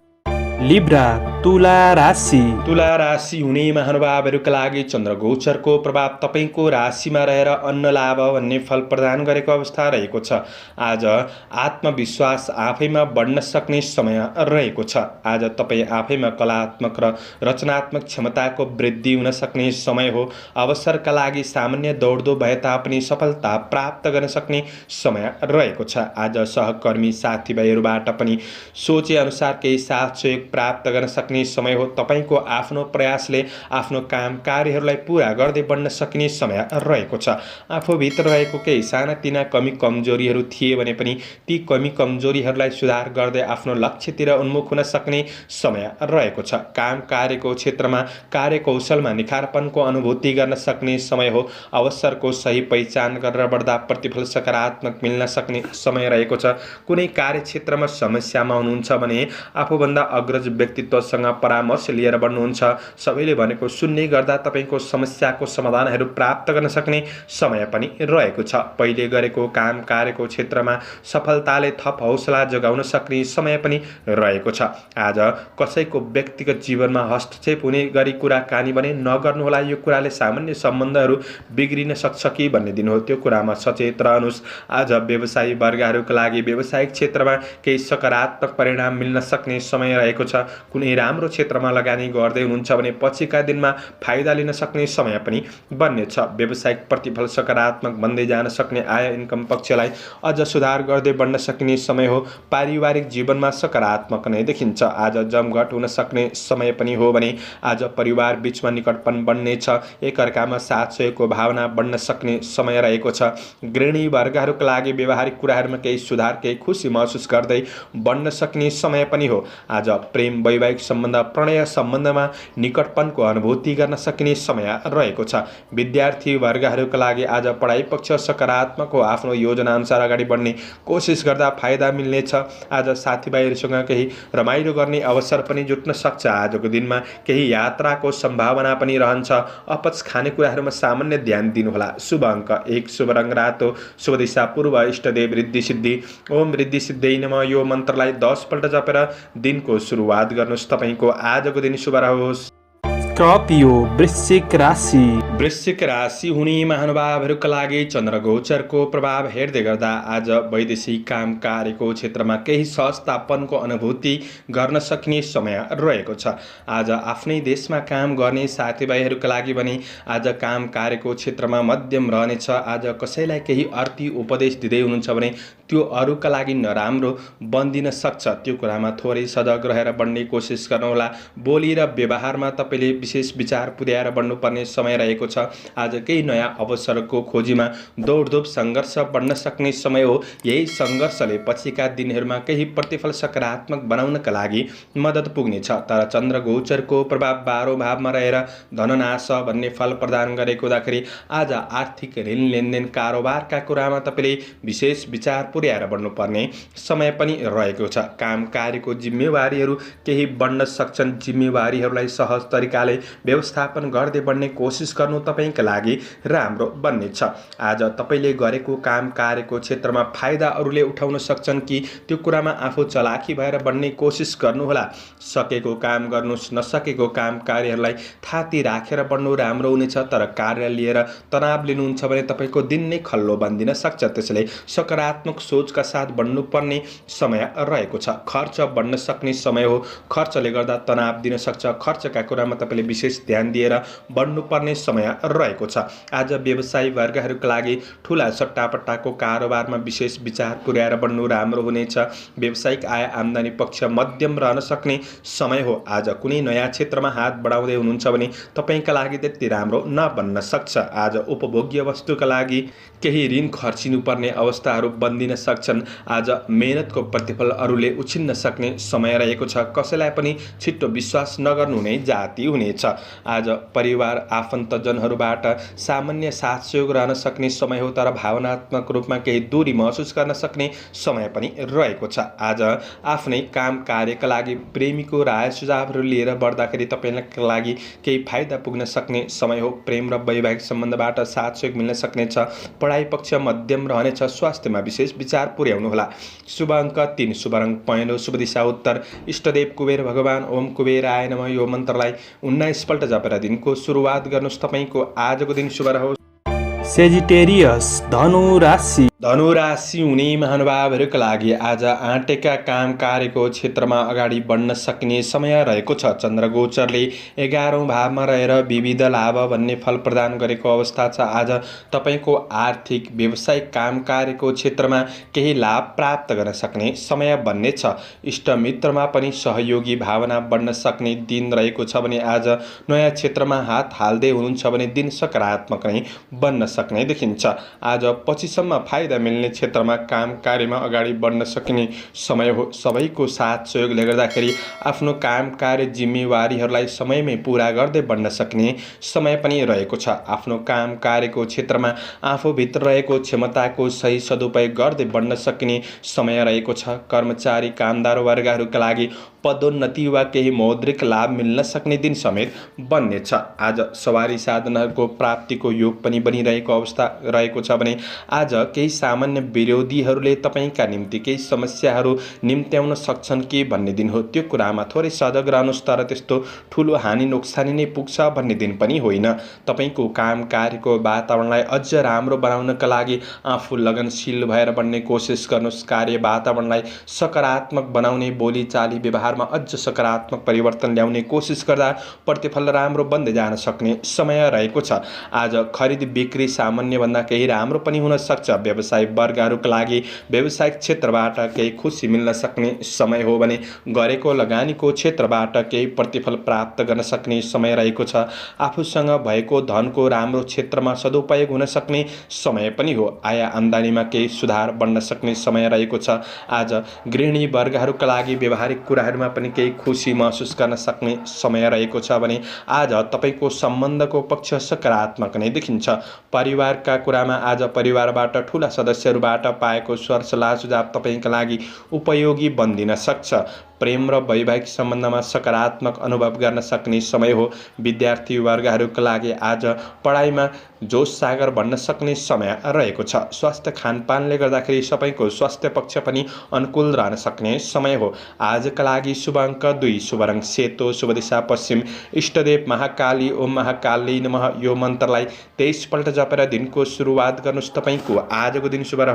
लिब्रा तुला राशि। तुला राशि हुने महानुभावहरूका लागि चन्द्रगोचरको प्रभाव तपाईँको राशिमा रहेर अन्न लाभ भन्ने फल प्रदान गरेको अवस्था रहेको छ। आज आत्मविश्वास आफैमा बढ्न सक्ने समय रहेको छ। आज तपाईँ आफैमा कलात्मक र रचनात्मक क्षमताको वृद्धि हुन सक्ने समय हो। अवसरका लागि सामान्य दौडधोप भए तापनि सफलता प्राप्त गर्न सक्ने समय रहेको छ। आज सहकर्मी साथीभाइहरूबाट पनि सोचे अनुसार केही साथ सहयोग प्राप्त गर्न सक्ने समय हो। तपाईँको आफ्नो प्रयासले आफ्नो काम कार्यहरूलाई पुरा गर्दै बढ्न सकिने समय रहेको छ। आफूभित्र रहेको केही सानातिना कमी कमजोरीहरू थिए भने पनि ती कमी कमजोरीहरूलाई सुधार गर्दै आफ्नो लक्ष्यतिर उन्मुख हुन सक्ने समय रहेको छ। काम कार्यको क्षेत्रमा कार्यकौशलमा निखारपनको अनुभूति गर्न सक्ने समय हो। अवसरको सही पहिचान गरेर बढ्दा प्रतिफल सकारात्मक मिल्न सक्ने समय रहेको छ। कुनै कार्यक्षेत्रमा समस्यामा हुनुहुन्छ भने आफूभन्दा अग्रज व्यक्तित्वसँग परामर्श लिएर बढ्नुहुन्छ। सबैले भनेको सुन्ने गर्दा तपाईँको समस्याको समाधानहरू प्राप्त गर्न सक्ने समय पनि रहेको छ। पहिले गरेको काम कार्यको क्षेत्रमा सफलताले थप हौसला जगाउन सक्ने समय पनि रहेको छ। आज कसैको व्यक्तिगत जीवनमा हस्तक्षेप हुने गरी कुराकानी भने नगर्नुहोला। यो कुराले सामान्य सम्बन्धहरू बिग्रिन सक्छ कि भन्ने दिन हो, त्यो कुरामा सचेत रहनुहोस्। आज व्यवसायी वर्गहरूका लागि व्यावसायिक क्षेत्रमा केही सकारात्मक परिणाम मिल्न सक्ने समय रहेको छ। कुनै राम्रो क्षेत्रमा लगानी गर्दै हुनुहुन्छ भने पछिका दिनमा फाइदा लिन सक्ने समय पनि बन्नेछ। व्यावसायिक प्रतिफल सकारात्मक बन्दै जान सक्ने आय इन्कम पक्षलाई अझ सुधार गर्दै बढ्न सक्ने समय हो। पारिवारिक जीवनमा सकारात्मक नै देखिन्छ। आज जमघट हुन सक्ने समय पनि हो भने आज परिवार बीचमा निकटपन बढ्नेछ। एकअर्कामा साथ सहयोगको भावना बढ्न सक्ने समय रहेको छ। गृहिणी वर्गहरूका लागि व्यवहारिक कुराहरूमा केही सुधार केही खुसी महसुस गर्दै बढ्न सक्ने समय पनि हो। आज प्रेम वैवाहिक सम्बन्ध प्रणय सम्बन्धमा निकटपनको अनुभूति गर्न सकिने समय रहेको छ। विद्यार्थी वर्गहरूका लागि आज पढाइ पक्ष सकारात्मक हो। आफ्नो योजना अनुसार अगाडि बढ्ने कोसिस गर्दा फाइदा मिल्नेछ। आज साथीभाइहरूसँग केही रमाइलो गर्ने अवसर पनि जुट्न सक्छ। आजको दिनमा केही यात्राको सम्भावना पनि रहन्छ। अपच खानेकुराहरूमा सामान्य ध्यान दिनुहोला। शुभ अङ्क 1, शुभ रङ रातो, शुभ दिशा पूर्व, इष्टदेव रिद्धि सिद्धि। ओम रिद्धि सिद्धि नमः यो मन्त्रलाई 10 पल्ट जपेर दिनको सुरुवात गर्नुहोस्। तपाईँको आजको दिन शुभ रहोस्। स्कर्पियो वृश्चिक राशि। वृश्चिक राशि हुने महानुभावहरूका लागि चन्द्रगोचरको प्रभाव हेर्दै गर्दा आज वैदेशिक काम कार्यको क्षेत्रमा केही सहजतापनको अनुभूति गर्न सक्ने समय रहेको छ। आज आफ्नै देशमा काम गर्ने साथीभाइहरूका लागि भने आज काम कार्यको क्षेत्रमा मध्यम रहनेछ। आज कसैलाई केही अर्थी उपदेश दिँदै हुनुहुन्छ भने त्यो अरूका लागि नराम्रो बन्दिन सक्छ। त्यो कुरामा थोरै सजग रहेर बढ्ने कोसिस गर्नुहोला। बोली र व्यवहारमा तपाईँले विशेष विचार पुर्याएर बढ्नुपर्ने समय रहेको छ। आज केही नयाँ अवसरको खोजीमा दौडधुप सङ्घर्ष बढ्न सक्ने समय हो। यही सङ्घर्षले पछिका दिनहरूमा केही प्रतिफल सकारात्मक बनाउनका लागि मद्दत पुग्नेछ। तर चन्द्रगोचरको प्रभाव 12औं भावमा रहेर धननाश भन्ने फल प्रदान गरेको हुँदाखेरि आज आर्थिक ऋण लेनदेन कारोबारका कुरामा तपाईँले विशेष विचार पुर्याएर बढ्नुपर्ने समय पनि रहेको छ। काम कार्यको जिम्मेवारीहरू केही बढ्न सक्छन्। जिम्मेवारीहरूलाई सहज तरिकाले व्यवस्थापन गर्दै बढ्ने कोसिस गर्नु तपाईँका लागि राम्रो बन्नेछ। आज तपाईँले गरेको काम कार्यको क्षेत्रमा फाइदा अरूले उठाउन सक्छन् कि त्यो कुरामा आफू चलाखी भएर बढ्ने कोसिस गर्नुहोला। सकेको काम गर्नुहोस्, नसकेको काम कार्यहरूलाई थाती राखेर बढ्नु राम्रो हुनेछ। तर कार्य लिएर तनाव लिनुहुन्छ भने तपाईँको दिन नै खल्लो बन्दिन सक्छ। त्यसैले सकारात्मक सोचका साथ बढ्नुपर्ने समय रहेको छ। खर्च बढ्न सक्ने समय हो। खर्चले गर्दा तनाव दिन सक्छ। खर्चका कुरामा तपाईँले विशेष ध्यान दिएर बढ्नुपर्ने समय रहेको छ। आज व्यवसायी वर्गहरूका लागि ठुला सट्टापट्टाको कारोबारमा विशेष विचार पुर्याएर बढ्नु राम्रो हुनेछ। व्यावसायिक आय आम्दानी पक्ष मध्यम रहन सक्ने समय हो। आज कुनै नयाँ क्षेत्रमा हात बढाउँदै हुनुहुन्छ भने तपाईँका लागि त्यति राम्रो नबन्न सक्छ। आज उपभोग्य वस्तुका लागि केही ऋण खर्चिनुपर्ने अवस्थाहरू बन्दिन सक्छन्। आज मेहनतको प्रतिफल अरूले उछिन्न सक्ने समय रहेको छ। कसैलाई पनि छिट्टो विश्वास नगर्नु नै जाति हुनेछ। आज परिवार आफन्तजनहरूबाट सामान्य साथ सहयोग रहन सक्ने समय हो। तर भावनात्मक रूपमा केही दूरी महसुस गर्न सक्ने समय पनि रहेको छ। आज आफ्नै काम कार्यका लागि प्रेमीको राय सुझावहरू लिएर बढ्दाखेरि तपाईँका लागि केही फाइदा पुग्न सक्ने समय हो। प्रेम र वैवाहिक सम्बन्धबाट साथ सहयोग मिल्न सक्नेछ। पढाइ पक्ष मध्यम रहनेछ। स्वास्थ्यमा विशेष विचार पुर्याउनुहोला। शुभ अङ्क 3, शुभ रङ पहेँलो, शुभ दिशा उत्तर, इष्टदेव कुबेर भगवान। ओम कुबेराय नमः यो मन्त्रलाई 19 पल्ट जपेर दिनको सुरुवात गर्नुहोस्। तपाईँको आजको दिन शुभ रहोस्। सेजिटेरियस धनु राशि। धनु राशि हुने महानुभावहरूका लागि आज आँटेका काम कार्यको क्षेत्रमा अगाडि बढ्न सक्ने समय रहेको छ। चन्द्रगोचरले 11औं भावमा रहेर विविध लाभ भन्ने फल प्रदान गरेको अवस्था छ। आज तपाईँको आर्थिक व्यावसायिक काम कार्यको क्षेत्रमा केही लाभ प्राप्त गर्न सक्ने समय बन्ने छ। इष्टमित्रमा पनि सहयोगी भावना बढ्न सक्ने दिन रहेको छ भने आज नयाँ क्षेत्रमा हात हाल्दै हुनुहुन्छ भने दिन सकारात्मक नै बन्न सक्ने देखिन्छ। आज पछिसम्म फाइदा मिल्ने क्षेत्रमा काम कार्यमा अगाडि बढ्न सकिने समय हो। सबैको साथ सहयोगले गर्दाखेरि आफ्नो काम कार्य जिम्मेवारीहरूलाई समयमै पूरा गर्दै बढ्न सक्ने समय पनि रहेको छ। आफ्नो काम कार्यको क्षेत्रमा आफूभित्र रहेको क्षमताको सही सदुपयोग गर्दै बढ्न सकिने समय रहेको छ। कर्मचारी कामदार वर्गहरूका लागि पदोन्नति वा केही मौद्रिक लाभ मिल्न सक्ने दिन समेत बन्नेछ। आज सवारी साधनहरूको प्राप्तिको योग पनि बनिरहेको अवस्था रहेको छ भने आज केही सामान्य विरोधीहरूले तपाईँका निम्ति केही समस्याहरू निम्त्याउन सक्छन् कि भन्ने दिन हो। त्यो कुरामा थोरै सजग रहनुहोस्, तर त्यस्तो ठुलो हानि नोक्सानी नै पुग्छ भन्ने दिन पनि होइन। तपाईँको काम कार्यको वातावरणलाई अझ राम्रो बनाउनका लागि आफू लगनशील भएर बढ्ने कोसिस गर्नुहोस्। कार्य वातावरणलाई सकारात्मक बनाउने, बोलीचाली व्यवहारमा अझ सकारात्मक परिवर्तन ल्याउने कोसिस गर्दा प्रतिफल राम्रो बन्दै जान सक्ने समय रहेको छ। आज खरिद बिक्री सामान्यभन्दा केही राम्रो पनि हुन सक्छ। व्यवसाय वर्गहरूका लागि व्यावसायिक क्षेत्रबाट केही खुसी मिल्न सक्ने समय हो भने गरेको लगानीको क्षेत्रबाट केही प्रतिफल प्राप्त गर्न सक्ने समय रहेको छ। आफूसँग भएको धनको राम्रो क्षेत्रमा सदुपयोग हुन सक्ने समय पनि हो। आय आम्दानीमा केही सुधार बढ्न सक्ने समय रहेको छ। आज गृहिणी वर्गहरूका लागि व्यवहारिक कुराहरूमा पनि केही खुसी महसुस गर्न सक्ने समय रहेको छ भने आज तपाईँको सम्बन्धको पक्ष सकारात्मक नै देखिन्छ। परिवारका कुरामा आज परिवारबाट ठुला सदस्यहरूबाट पाएको सरसल्लाह सुझाव तपाईँका लागि उपयोगी बन्दिन सक्छ। प्रेम र वैवाहिक सम्बन्धमा सकारात्मक अनुभव गर्न सक्ने समय हो। विद्यार्थी वर्गहरूका लागि आज पढाइमा जोस सागर बन्न सक्ने समय रहेको छ। स्वास्थ्य खानपानले गर्दाखेरि सबैको स्वास्थ्य पक्ष पनि अनुकूल रहन सक्ने समय हो। आजका लागि शुभ अङ्क 2, शुभ रङ सेतो, शुभ दिशा पश्चिम, इष्टदेव महाकाली ओम महाकाली नमः यो मन्त्रलाई 23 पल्ट जपेर दिनको सुरुवात गर्नुहोस्। तपाईँको आजको दिन शुभ।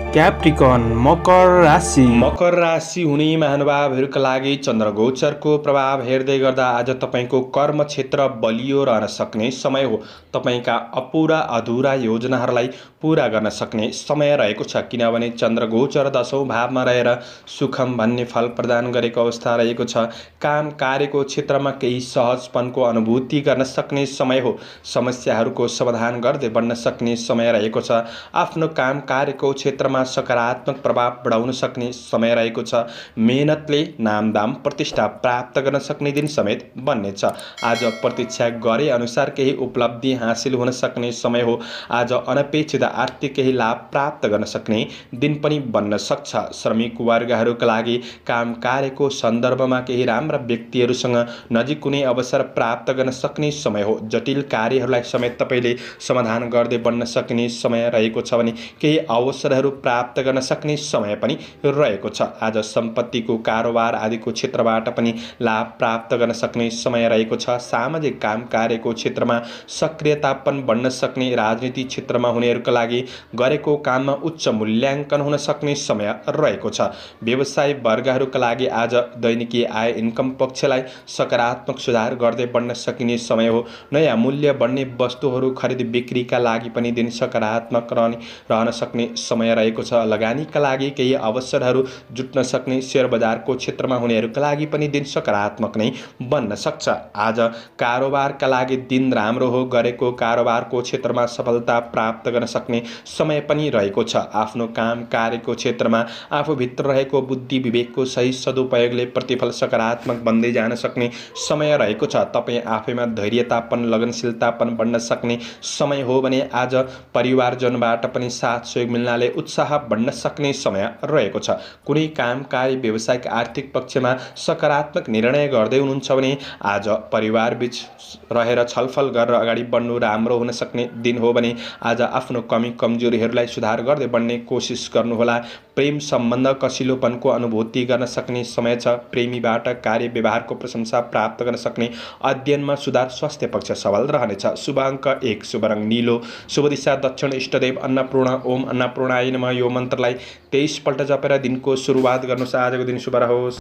क्याप्रिकन मकर राशि हुने महानुभावहरूका लागि चन्द्रगोचरको प्रभाव हेर्दै गर्दा आज तपाईँको कर्म क्षेत्र बलियो रहन सक्ने समय हो। तपाईँका अपुरा अधुरा योजनाहरूलाई पूरा गर्न सक्ने समय रहेको छ, किनभने चन्द्रगोचर 10औं भावमा रहेर सुखम भन्ने फल प्रदान गरेको अवस्था रहेको छ। काम कार्यको क्षेत्रमा केही सहजपनको अनुभूति गर्न सक्ने समय हो। समस्याहरूको समाधान गर्दै बढ्न सक्ने समय रहेको छ। आफ्नो काम कार्यको क्षेत्रमा सकारात्मक प्रभाव बढाउन सक्ने समय रहेको छ। मेहनतले नामदाम प्रतिष्ठा प्राप्त गर्न सक्ने दिन समेत बन्नेछ। आज प्रतीक्षा गरे अनुसार केही उपलब्धि हासिल हुन सक्ने समय हो। आज अनपेक्षित आर्थिक केही लाभ प्राप्त गर्न सक्ने दिन पनि बन्न सक्छ। श्रमिक वर्गहरूका लागि काम कार्यको सन्दर्भमा केही राम्रा व्यक्तिहरूसँग नजिक हुने अवसर प्राप्त गर्न सक्ने समय हो। जटिल कार्यहरूलाई समेत तपाईँले समाधान गर्दै बढ्न सक्ने समय रहेको छ भने केही अवसरहरू प्राप्त गर्न सक्ने समय पनि रहेको छ। आज सम्पत्तिको कारोबार आदिको क्षेत्रबाट पनि लाभ प्राप्त गर्न सक्ने समय रहेको छ। सामाजिक काम कार्यको क्षेत्रमा सक्रियतापन बढ्न सक्ने, राजनीति क्षेत्रमा हुनेहरूका लागि गरेको काममा उच्च मूल्याङ्कन हुन सक्ने समय रहेको छ। व्यवसाय वर्गहरूका लागि आज दैनिकी आय इन्कम पक्षलाई सकारात्मक सुधार गर्दै बढ्न सकिने समय हो। नयाँ मूल्य बढ्ने वस्तुहरू खरिद बिक्रीका लागि पनि दिन सकारात्मक रहन सक्ने समय रहेको छ। लगानीका लागि केही अवसरहरू जुट्न सक्ने, शेयर बजारको क्षेत्रमा हुनेहरूका लागि पनि दिन सकारात्मक नै बन्न सक्छ। आज कारोबारका लागि दिन राम्रो हो। गरेको कारोबारको क्षेत्रमा सफलता प्राप्त गर्न सक्ने समय पनि रहेको छ। आफ्नो काम कार्यको क्षेत्रमा आफूभित्र रहेको बुद्धि विवेकको सही सदुपयोगले प्रतिफल सकारात्मक बन्दै जान सक्ने समय रहेको छ। तपाईँ आफैमा धैर्यतापन, लगनशीलतापन बढ्न सक्ने समय हो भने आज परिवारजनबाट पनि साथ सहयोग मिल्नाले उत्साह बढ्न सक्ने समय रहेको छ। कुनै काम कार्य व्यावसायिक आर्थिक पक्षमा सकारात्मक निर्णय गर्दै हुनुहुन्छ भने आज परिवारबीच रहेर छलफल गरेर अगाडि बढ्नु राम्रो हुन सक्ने दिन हो भने आज आफ्नो कमी कमजोरीहरूलाई सुधार गर्दै बढ्ने कोसिस गर्नुहोला। प्रेम सम्बन्ध कसिलोपनको अनुभूति गर्न सक्ने समय छ। प्रेमीबाट कार्य व्यवहारको प्रशंसा प्राप्त गर्न सक्ने। अध्ययनमा सुधार। स्वास्थ्य पक्ष सबल रहनेछ। शुभ अङ्क 1, शुभ रङ नीलो, शुभ दिशा दक्षिण, इष्टदेव अन्नपूर्ण। ओम अन्नपूर्णाय नमः यो मन्त्रलाई 23 पल्ट जपेर दिनको सुरुवात गर्नुहोस्। आजको दिन शुभ रहोस्।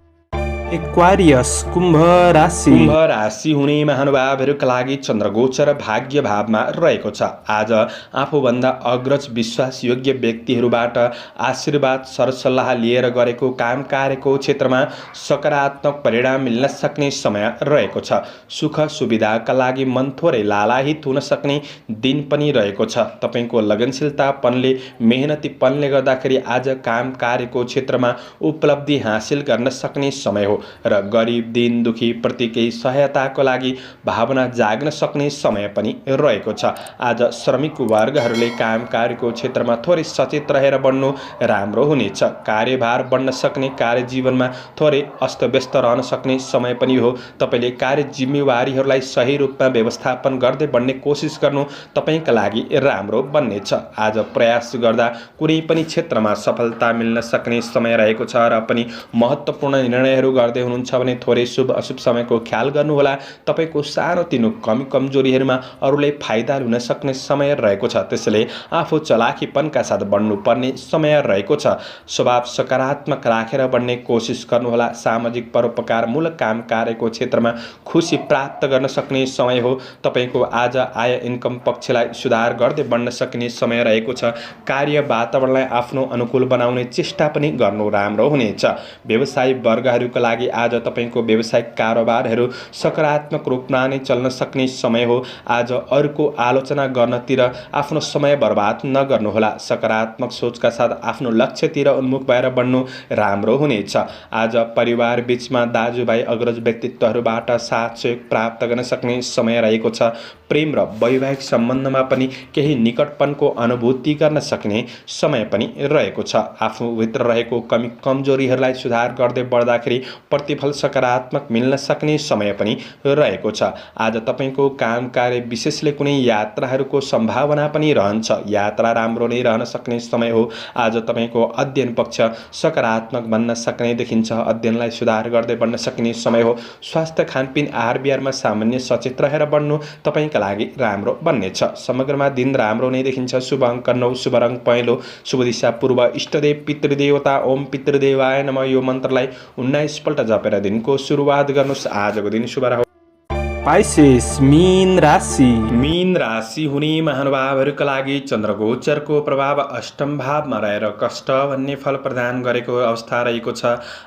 एक्वारियस कुम्भ राशि। कुम्भ राशि हुने महानुभावहरूका लागि चन्द्रगोचर भाग्य भावमा रहेको छ। आज आफूभन्दा अग्रज विश्वासयोग्य व्यक्तिहरूबाट आशीर्वाद सरसल्लाह लिएर गरेको काम कार्यको क्षेत्रमा सकारात्मक परिणाम मिल्न सक्ने समय रहेको छ। सुख सुविधाका लागि मन थोरै लालायित हुन सक्ने दिन पनि रहेको छ। तपाईँको लगनशीलतापनले मेहनतीपनले गर्दाखेरि आज काम कार्यको क्षेत्रमा उपलब्धि हासिल गर्न सक्ने समय हो र गरिब दिन दुखी प्रति केही सहायताको लागि भावना जाग्न सक्ने समय पनि रहेको छ। आज श्रमिक वर्गहरूले काम कार्यको क्षेत्रमा थोरै सचेत रहेर बढ्नु राम्रो हुनेछ। कार्यभार बढ्न सक्ने, कार्यजीवनमा थोरै अस्तव्यस्त रहन सक्ने समय पनि हो। तपाईँले कार्य जिम्मेवारीहरूलाई सही रूपमा व्यवस्थापन गर्दै बढ्ने कोसिस गर्नु तपाईँका लागि राम्रो बन्नेछ। आज प्रयास गर्दा कुनै पनि क्षेत्रमा सफलता मिल्न सक्ने समय रहेको छ र पनि महत्त्वपूर्ण निर्णयहरू गर्दै हुनुहुन्छ भने थोरै शुभ अशुभ समयको ख्याल गर्नुहोला। तपाईँको सानोतिनो कमी कमजोरीहरूमा अरूले फाइदा लिन सक्ने समय रहेको छ। त्यसैले आफू चलाखीपनका साथ बढ्नुपर्ने समय रहेको छ। स्वभाव सकारात्मक राखेर बढ्ने कोसिस गर्नुहोला। सामाजिक परोपकारमूलक काम कार्यको क्षेत्रमा खुसी प्राप्त गर्न सक्ने समय हो। तपाईँको आज आय इन्कम पक्षलाई सुधार गर्दै बढ्न सक्ने समय रहेको छ। कार्य वातावरणलाई आफ्नो अनुकूल बनाउने चेष्टा पनि गर्नु राम्रो हुनेछ। व्यवसायी वर्गहरूका लागि आज तपाईको व्यावसायिक कारोबारहरू सकारात्मक रूपमा नै चल्न सक्ने समय हो। आज अरूको आलोचना गर्नतिर आफ्नो समय बर्बाद नगर्नुहोला। सकारात्मक सोचका साथ आफ्नो लक्ष्यतिर उन्मुख भएर बढ्नु राम्रो हुनेछ। आज परिवार बीचमा दाजुभाइ अग्रज व्यक्तित्वहरूबाट साथ सहयोग प्राप्त गर्न सक्ने समय रहेको छ। प्रेम र वैवाहिक सम्बन्धमा पनि केही निकटपनको अनुभूति गर्न सक्ने समय पनि रहेको छ। आफूभित्र रहेको कमी कमजोरीहरूलाई सुधार गर्दै बढ्दाखेरि प्रतिफल सकारात्मक मिल्न सक्ने समय पनि रहेको छ। आज तपाईँको काम कार्य विशेषले कुनै यात्राहरूको सम्भावना पनि रहन्छ। यात्रा राम्रो नै रहन सक्ने समय हो। आज तपाईँको अध्ययन पक्ष सकारात्मक बन्न सक्ने देखिन्छ। अध्ययनलाई सुधार गर्दै बढ्न सक्ने समय हो। स्वास्थ्य खानपिन आहार विहारमा सामान्य सचेत रहेर बढ्नु तपाईँका लागि राम्रो बन्नेछ। समग्रमा दिन राम्रो नै देखिन्छ। शुभ अङ्क 9, शुभ रङ पहेँलो, शुभ दिशा पूर्व, इष्टदेव पितृदेवता ओम पितृदेवाय नमः यो मन्त्रलाई 19 पल्ट जपेर दिनको सुरुवात गर्नुहोस्। आजको दिन शुभ रहोस्। पाइसेस मीन राशि। मीन राशि हुने महानुभावहरूका लागि चन्द्रगोचरको प्रभाव अष्टम भावमा रहेर कष्ट भन्ने फल प्रदान गरेको अवस्था रहेको छ।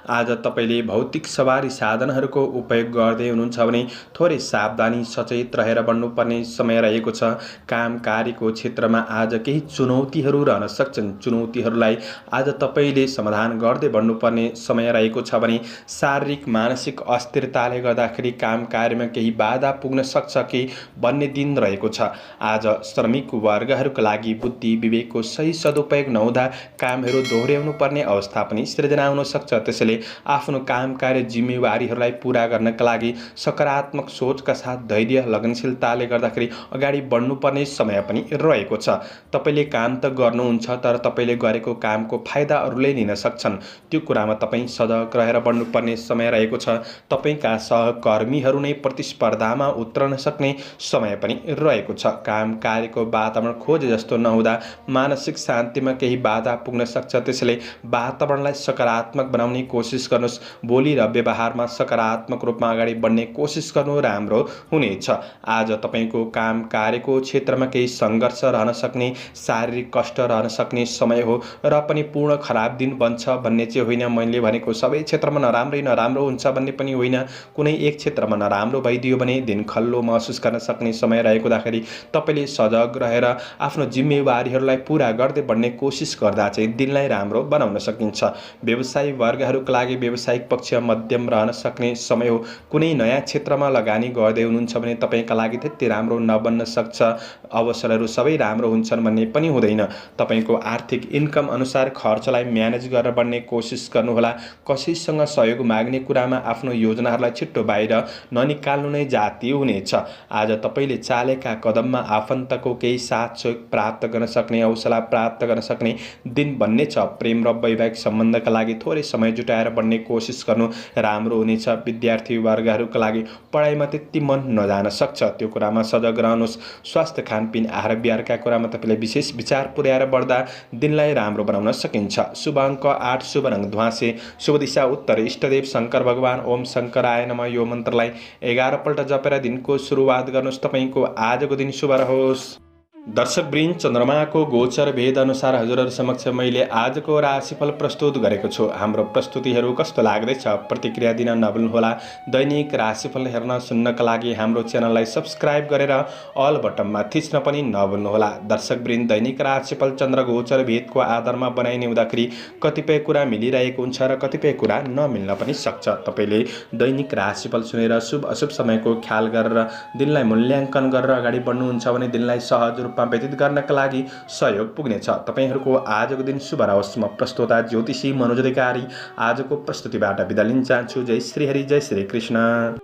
आज तपाईँले भौतिक सवारी साधनहरूको उपयोग गर्दै हुनुहुन्छ भने थोरै सावधानी सचेत रहेर बढ्नुपर्ने समय रहेको छ। काम कार्यको क्षेत्रमा आज केही चुनौतीहरू रहन सक्छन्। चुनौतीहरूलाई आज तपाईँले समाधान गर्दै बढ्नुपर्ने समय रहेको छ भने शारीरिक मानसिक अस्थिरताले गर्दाखेरि काम कार्यमा केही बाधा पुग्न सक्छ कि भन्ने दिन रहेको छ। आज श्रमिक वर्गहरूका लागि बुद्धि विवेकको सही सदुपयोग नहुँदा कामहरू दोहोर्याउनु पर्ने अवस्था पनि सिर्जना हुन सक्छ। त्यसैले आफ्नो काम कार्य जिम्मेवारीहरूलाई पूरा गर्नका लागि सकारात्मक सोचका साथ धैर्य लगनशीलताले गर्दाखेरि अगाडि बढ्नुपर्ने समय पनि रहेको छ। तपाईँले काम त गर्नुहुन्छ तर तपाईँले गरेको कामको फाइदा अरूले लिन सक्छन्। त्यो कुरामा तपाईँ सजग रहेर बढ्नुपर्ने समय रहेको छ। तपाईँका सहकर्मीहरू नै प्रतिस्पर्धामा उत्रन सक्ने समय पनि रहेको छ। काम कार्यको वातावरण खोजे जस्तो नहुँदा मानसिक शान्तिमा केही बाधा पुग्न सक्छ। त्यसैले वातावरणलाई सकारात्मक बनाउने कोसिस गर्नुहोस्। बोली र व्यवहारमा सकारात्मक रूपमा अगाडि बढ्ने कोसिस गर्नु राम्रो हुनेछ। आज तपाईँको काम कार्यको क्षेत्रमा केही सङ्घर्ष रहन सक्ने, शारीरिक कष्ट रहन सक्ने समय हो र पनि पूर्ण खराब दिन बन्छ भन्ने चाहिँ होइन। मैले भनेको सबै क्षेत्रमा नराम्रो हुन्छ भन्ने पनि होइन। कुनै एक क्षेत्रमा नराम्रो भइदियो भने दिन खल्लो महसुस गर्न सक्ने समय रहेको हुँदाखेरि तपाईँले सजग रहेर आफ्नो जिम्मेवारीहरूलाई पूरा गर्दै बढ्ने कोसिस गर्दा चाहिँ दिनलाई राम्रो बनाउन सकिन्छ। व्यवसायी वर्गहरूका लागि व्यावसायिक पक्ष मध्यम रहन सक्ने समय हो। कुनै नयाँ क्षेत्रमा लगानी गर्दै हुनुहुन्छ भने तपाईँका लागि त्यति राम्रो नबन्न सक्छ। अवसरहरू सबै राम्रो हुन्छन् भन्ने पनि हुँदैन। तपाईँको आर्थिक इन्कम अनुसार खर्चलाई म्यानेज गरेर बढ्ने कोसिस गर्नुहोला। कसैसँग सहयोग माग्ने कुरामा आफ्नो योजनाहरूलाई छिट्टो बाहिर ननिकाल्नु नै जाति हुनेछ। आज तपाईँले चालेका कदममा आफन्तको केही साथ सहयोग प्राप्त गर्न सक्ने, हौसला प्राप्त गर्न सक्ने दिन बन्ने छ। प्रेम र वैवाहिक सम्बन्धका लागि थोरै समय जुटाएर बढ्ने कोसिस गर्नु राम्रो हुनेछ। विद्यार्थी वर्गहरूका लागि पढाइमा त्यति मन नजान सक्छ, त्यो कुरामा सजग रहनुहोस्। स्वास्थ्य, खानपिन, आहार विहारका कुरामा तपाईँले विशेष विचार पुर्याएर बढ्दा दिनलाई राम्रो बनाउन सकिन्छ। शुभ अङ्क 8, शुभ रङ ध्वाँसे, शुभ दिशा उत्तर, इष्टदेव शङ्कर भगवान। ओम शङ्कराय नमः। यो मन्त्रलाई 11 पल्ट जपेर दिनको सुरुवात गर्नुहोस्। तपाईँको आजको दिन शुभ रहोस्। दर्शकवृन्द, चन्द्रमाको गोचर भेद अनुसार हजुरहरू समक्ष मैले आजको राशिफल प्रस्तुत गरेको छु। हाम्रो प्रस्तुतिहरू कस्तो लाग्दैछ प्रतिक्रिया दिन नभुल्नुहोला। दैनिक राशिफल हेर्न सुन्नका लागि हाम्रो च्यानललाई सब्स्क्राइब गरेर अल बटनमा थिच्न पनि नभुल्नुहोला। दर्शकवृन्द, दैनिक राशिफल चन्द्र गोचर भेदको आधारमा बनाइने हुँदाखेरि कतिपय कुरा मिलिरहेको हुन्छ र कतिपय कुरा नमिल्न पनि सक्छ। तपाईँले दैनिक राशिफल सुनेर शुभ अशुभ समयको ख्याल गरेर दिनलाई मूल्याङ्कन गरेर अगाडि बढ्नुहुन्छ भने दिनलाई सहज रूपमा व्यतीत गर्नका लागि सहयोग पुग्नेछ। तपाईहरूको आजको दिन शुभ रहोस्। म प्रस्तोता ज्योतिषी मनोज अधिकारी आजको प्रस्तुतिबाट बिदा लिन चाहन्छु। जय श्री हरि, जय श्री कृष्ण।